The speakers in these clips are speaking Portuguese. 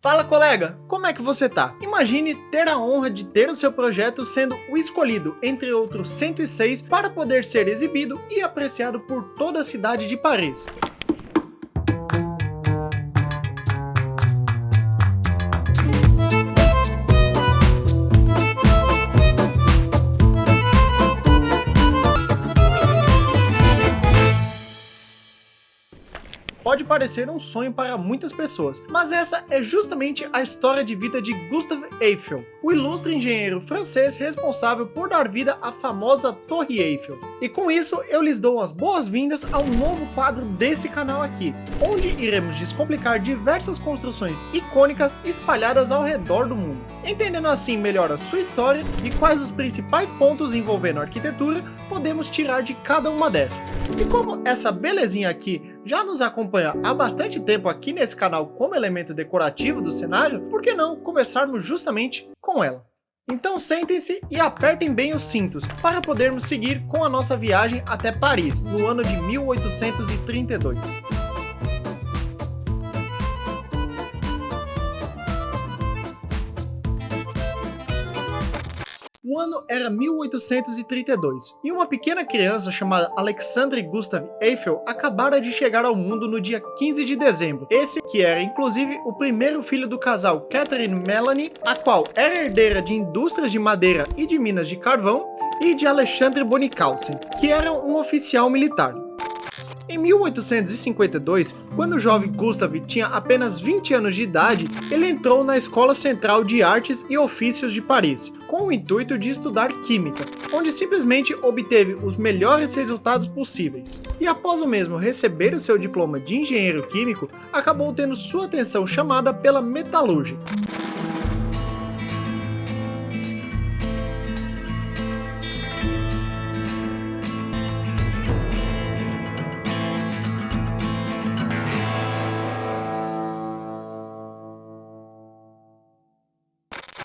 Fala, colega! Como é que você tá? Imagine ter a honra de ter o seu projeto sendo o escolhido entre outros 106 para poder ser exibido e apreciado por toda a cidade de Paris. Pode parecer um sonho para muitas pessoas, mas essa é justamente a história de vida de Gustave Eiffel, o ilustre engenheiro francês responsável por dar vida à famosa Torre Eiffel. E com isso eu lhes dou as boas-vindas ao novo quadro desse canal aqui, onde iremos descomplicar diversas construções icônicas espalhadas ao redor do mundo, entendendo assim melhor a sua história e quais os principais pontos envolvendo a arquitetura podemos tirar de cada uma dessas. E como essa belezinha aqui já nos acompanha há bastante tempo aqui nesse canal como elemento decorativo do cenário, por que não começarmos justamente com ela? Então sentem-se e apertem bem os cintos para podermos seguir com a nossa viagem até Paris, no ano de 1832. O ano era 1832, e uma pequena criança chamada Alexandre Gustave Eiffel acabara de chegar ao mundo no dia 15 de dezembro. Esse que era inclusive o primeiro filho do casal Catherine Melanie, a qual era herdeira de indústrias de madeira e de minas de carvão, e de Alexandre Bonnicalsen, que era um oficial militar. Em 1852, quando o jovem Gustave tinha apenas 20 anos de idade, ele entrou na Escola Central de Artes e Ofícios de Paris, com o intuito de estudar Química, onde simplesmente obteve os melhores resultados possíveis. E após o mesmo receber o seu diploma de engenheiro químico, acabou tendo sua atenção chamada pela metalúrgica.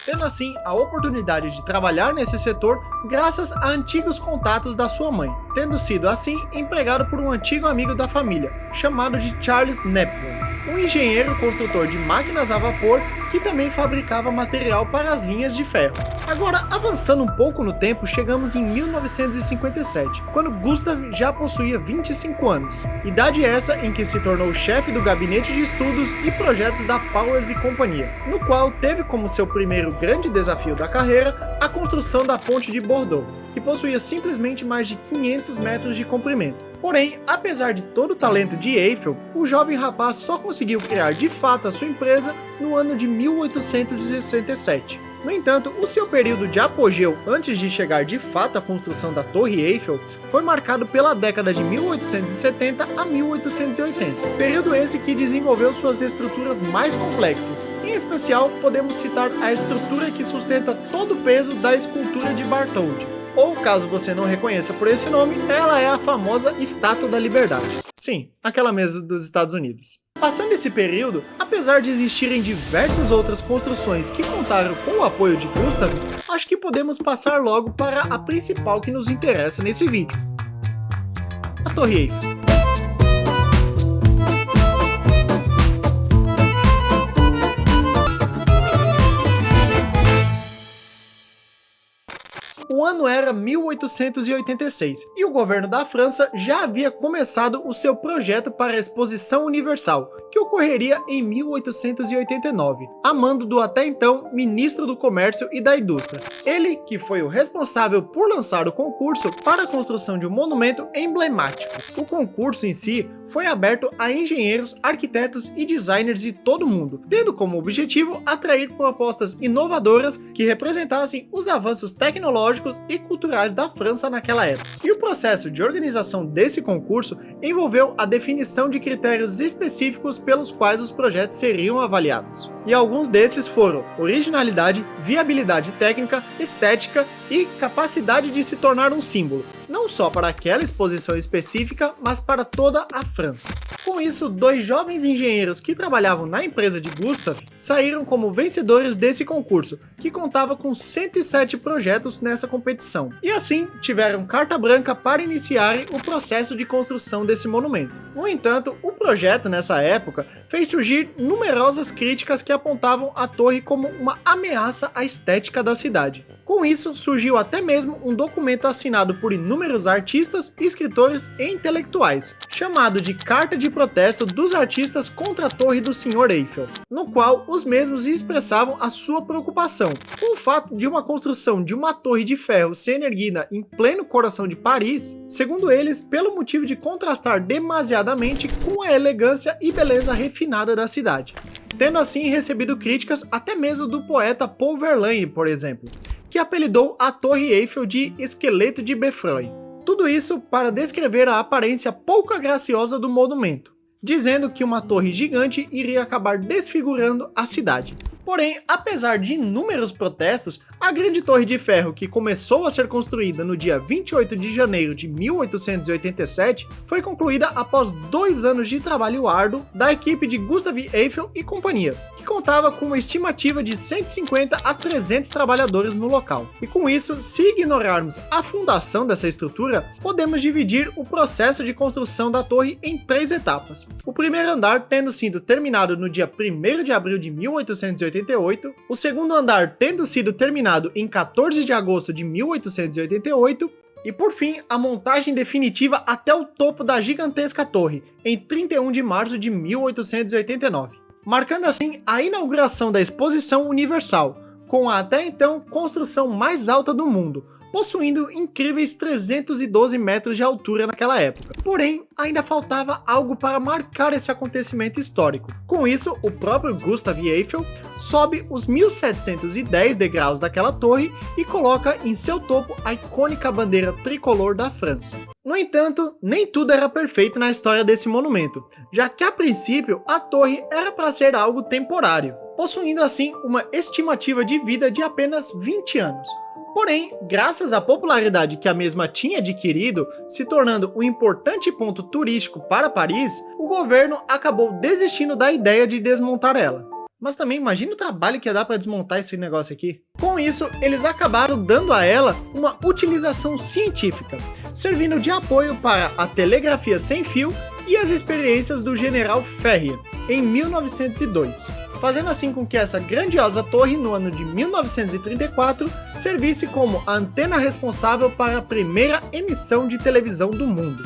Tendo assim a oportunidade de trabalhar nesse setor graças a antigos contatos da sua mãe, tendo sido assim empregado por um antigo amigo da família, chamado de Charles Nepveu, um engenheiro construtor de máquinas a vapor que também fabricava material para as linhas de ferro. Agora, avançando um pouco no tempo, chegamos em 1957, quando Gustave já possuía 25 anos, idade essa em que se tornou chefe do gabinete de estudos e projetos da Powers e Companhia, no qual teve como seu primeiro grande desafio da carreira a construção da Ponte de Bordeaux, que possuía simplesmente mais de 500 metros de comprimento. Porém, apesar de todo o talento de Eiffel, o jovem rapaz só conseguiu criar de fato a sua empresa no ano de 1867. No entanto, o seu período de apogeu antes de chegar de fato à construção da Torre Eiffel foi marcado pela década de 1870 a 1880, período esse que desenvolveu suas estruturas mais complexas. Em especial, podemos citar a estrutura que sustenta todo o peso da escultura de Bartholdi, ou caso você não reconheça por esse nome, ela é a famosa Estátua da Liberdade. Sim, aquela mesma dos Estados Unidos. Passando esse período, apesar de existirem diversas outras construções que contaram com o apoio de Gustave, acho que podemos passar logo para a principal que nos interessa nesse vídeo: a Torre Eiffel. O ano era 1886 e o governo da França já havia começado o seu projeto para a Exposição Universal, que ocorreria em 1889, a mando do até então Ministro do Comércio e da Indústria. Ele que foi o responsável por lançar o concurso para a construção de um monumento emblemático. O concurso em si foi aberto a engenheiros, arquitetos e designers de todo o mundo, tendo como objetivo atrair propostas inovadoras que representassem os avanços tecnológicos e culturais da França naquela época. E o processo de organização desse concurso envolveu a definição de critérios específicos pelos quais os projetos seriam avaliados. E alguns desses foram originalidade, viabilidade técnica, estética e capacidade de se tornar um símbolo. não só para aquela exposição específica, mas para toda a França. Com isso, 2 jovens engenheiros que trabalhavam na empresa de Gustave saíram como vencedores desse concurso, que contava com 107 projetos nessa competição. E assim, tiveram carta branca para iniciarem o processo de construção desse monumento. No entanto, o projeto nessa época fez surgir numerosas críticas que apontavam a torre como uma ameaça à estética da cidade. Com isso, surgiu até mesmo um documento assinado por inúmeros artistas, escritores e intelectuais, chamado de Carta de Protesto dos Artistas contra a Torre do Sr. Eiffel, no qual os mesmos expressavam a sua preocupação com o fato de uma construção de uma torre de ferro ser erguida em pleno coração de Paris, segundo eles, pelo motivo de contrastar demasiadamente com a elegância e beleza refinada da cidade, tendo assim recebido críticas até mesmo do poeta Paul Verlaine, por exemplo, que apelidou a Torre Eiffel de Esqueleto de Beffroi. Tudo isso para descrever a aparência pouco graciosa do monumento, dizendo que uma torre gigante iria acabar desfigurando a cidade. Porém, apesar de inúmeros protestos, a Grande Torre de Ferro, que começou a ser construída no dia 28 de janeiro de 1887, foi concluída após 2 anos de trabalho árduo da equipe de Gustave Eiffel e companhia, que contava com uma estimativa de 150 a 300 trabalhadores no local. E com isso, se ignorarmos a fundação dessa estrutura, podemos dividir o processo de construção da torre em 3 etapas. O primeiro andar tendo sido terminado no dia 1º de abril de 1888, o segundo andar tendo sido terminado em 14 de agosto de 1888, e por fim, a montagem definitiva até o topo da gigantesca torre, em 31 de março de 1889, marcando assim a inauguração da Exposição Universal, com a até então construção mais alta do mundo, possuindo incríveis 312 metros de altura naquela época. Porém, ainda faltava algo para marcar esse acontecimento histórico. Com isso, o próprio Gustave Eiffel sobe os 1710 degraus daquela torre e coloca em seu topo a icônica bandeira tricolor da França. No entanto, nem tudo era perfeito na história desse monumento, já que a princípio a torre era para ser algo temporário, possuindo assim uma estimativa de vida de apenas 20 anos. Porém, graças à popularidade que a mesma tinha adquirido, se tornando um importante ponto turístico para Paris, o governo acabou desistindo da ideia de desmontar ela. Mas também imagina o trabalho que ia dar para desmontar esse negócio aqui. Com isso, eles acabaram dando a ela uma utilização científica, servindo de apoio para a telegrafia sem fio e as experiências do general Ferrier, em 1902, fazendo assim com que essa grandiosa torre, no ano de 1934, servisse como a antena responsável para a primeira emissão de televisão do mundo.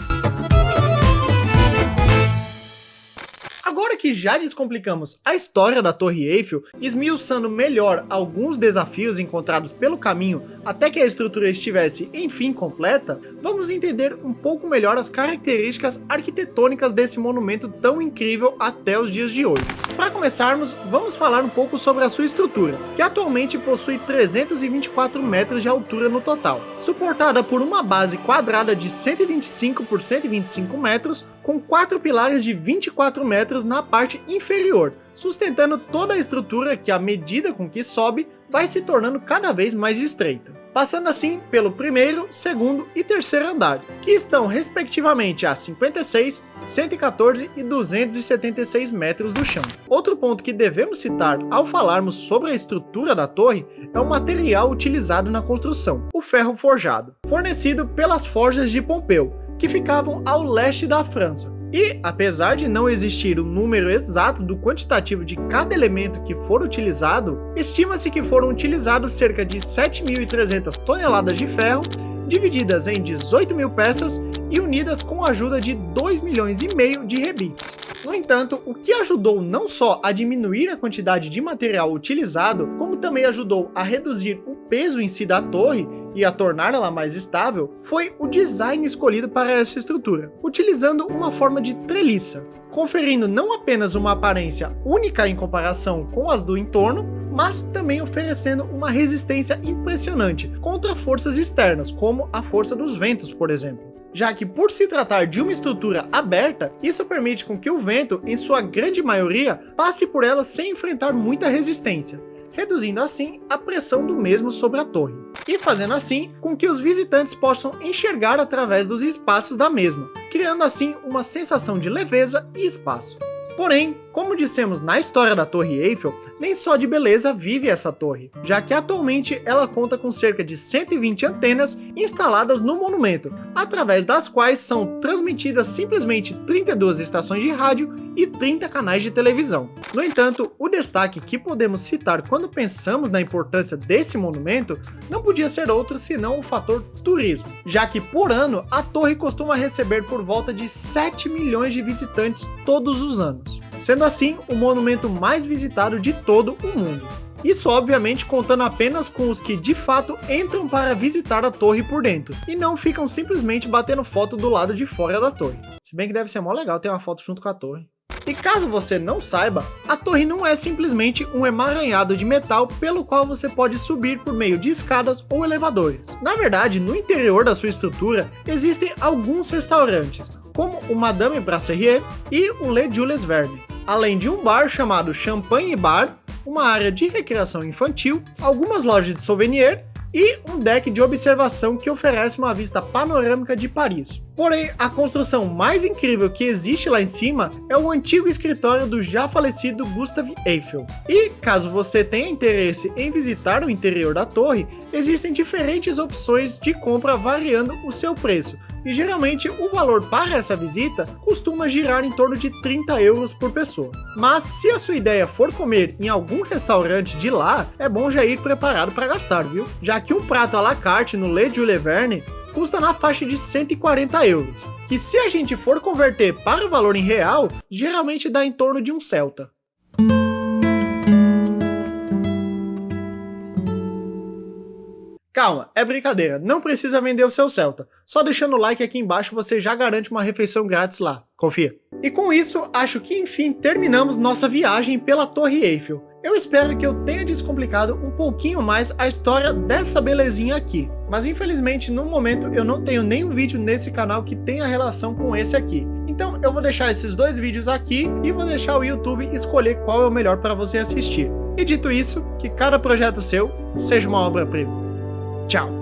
Agora que já descomplicamos a história da Torre Eiffel, esmiuçando melhor alguns desafios encontrados pelo caminho até que a estrutura estivesse enfim completa, vamos entender um pouco melhor as características arquitetônicas desse monumento tão incrível até os dias de hoje. Para começarmos, vamos falar um pouco sobre a sua estrutura, que atualmente possui 324 metros de altura no total, suportada por uma base quadrada de 125 por 125 metros, com 4 pilares de 24 metros na parte inferior, sustentando toda a estrutura que, à medida com que sobe, vai se tornando cada vez mais estreita, passando assim pelo primeiro, segundo e terceiro andar, que estão respectivamente a 56, 114 e 276 metros do chão. Outro ponto que devemos citar ao falarmos sobre a estrutura da torre é o material utilizado na construção, o ferro forjado, fornecido pelas forjas de Pompeu, que ficavam ao leste da França. E, apesar de não existir o número exato do quantitativo de cada elemento que for utilizado, estima-se que foram utilizados cerca de 7.300 toneladas de ferro, divididas em 18.000 peças e unidas com a ajuda de 2,5 milhões de rebites. No entanto, o que ajudou não só a diminuir a quantidade de material utilizado, como também ajudou a reduzir o peso em si da torre e a tornar ela mais estável, foi o design escolhido para essa estrutura, utilizando uma forma de treliça, conferindo não apenas uma aparência única em comparação com as do entorno, mas também oferecendo uma resistência impressionante contra forças externas, como a força dos ventos, por exemplo. Já que, por se tratar de uma estrutura aberta, isso permite com que o vento, em sua grande maioria, passe por ela sem enfrentar muita resistência, reduzindo assim a pressão do mesmo sobre a torre, e fazendo assim com que os visitantes possam enxergar através dos espaços da mesma, criando assim uma sensação de leveza e espaço. Porém, como dissemos na história da Torre Eiffel, nem só de beleza vive essa torre, já que atualmente ela conta com cerca de 120 antenas instaladas no monumento, através das quais são transmitidas simplesmente 32 estações de rádio e 30 canais de televisão. No entanto, o destaque que podemos citar quando pensamos na importância desse monumento não podia ser outro senão o fator turismo, já que por ano a torre costuma receber por volta de 7 milhões de visitantes todos os anos, sendo assim o monumento mais visitado de todo o mundo. Isso obviamente contando apenas com os que de fato entram para visitar a torre por dentro, e não ficam simplesmente batendo foto do lado de fora da torre. Se bem que deve ser mó legal ter uma foto junto com a torre. E caso você não saiba, a torre não é simplesmente um emaranhado de metal pelo qual você pode subir por meio de escadas ou elevadores. Na verdade, no interior da sua estrutura existem alguns restaurantes, como o Madame Brasserie e o Le Jules Verne, além de um bar chamado Champagne Bar, uma área de recreação infantil, algumas lojas de souvenir e um deck de observação que oferece uma vista panorâmica de Paris. Porém, a construção mais incrível que existe lá em cima é o antigo escritório do já falecido Gustave Eiffel. E, caso você tenha interesse em visitar o interior da torre, existem diferentes opções de compra variando o seu preço, e geralmente o valor para essa visita costuma girar em torno de 30 euros por pessoa. Mas se a sua ideia for comer em algum restaurante de lá, é bom já ir preparado para gastar, viu? Já que um prato à la carte no Le Jules Verne custa na faixa de 140 euros, que se a gente for converter para o valor em real, geralmente dá em torno de um celta. Calma, é brincadeira, não precisa vender o seu Celta. Só deixando o like aqui embaixo você já garante uma refeição grátis lá, confia. E com isso, acho que enfim terminamos nossa viagem pela Torre Eiffel. Eu espero que eu tenha descomplicado um pouquinho mais a história dessa belezinha aqui. Mas infelizmente no momento eu não tenho nenhum vídeo nesse canal que tenha relação com esse aqui. Então eu vou deixar esses dois vídeos aqui e vou deixar o YouTube escolher qual é o melhor para você assistir. E dito isso, que cada projeto seu seja uma obra-prima. Tchau!